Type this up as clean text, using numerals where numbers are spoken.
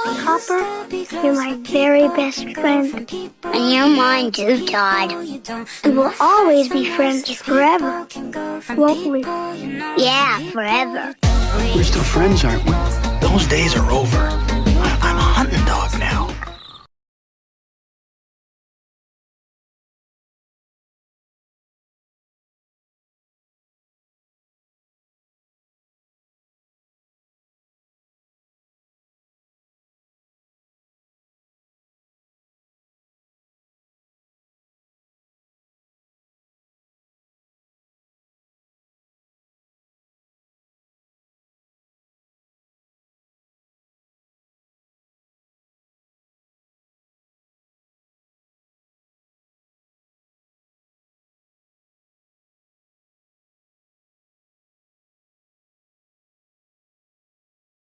Hopper, you're my very best friend. And you're mine too, Todd. And we'll always be friends forever, won't we? Yeah, forever. We're still friends, aren't we? Those days are over.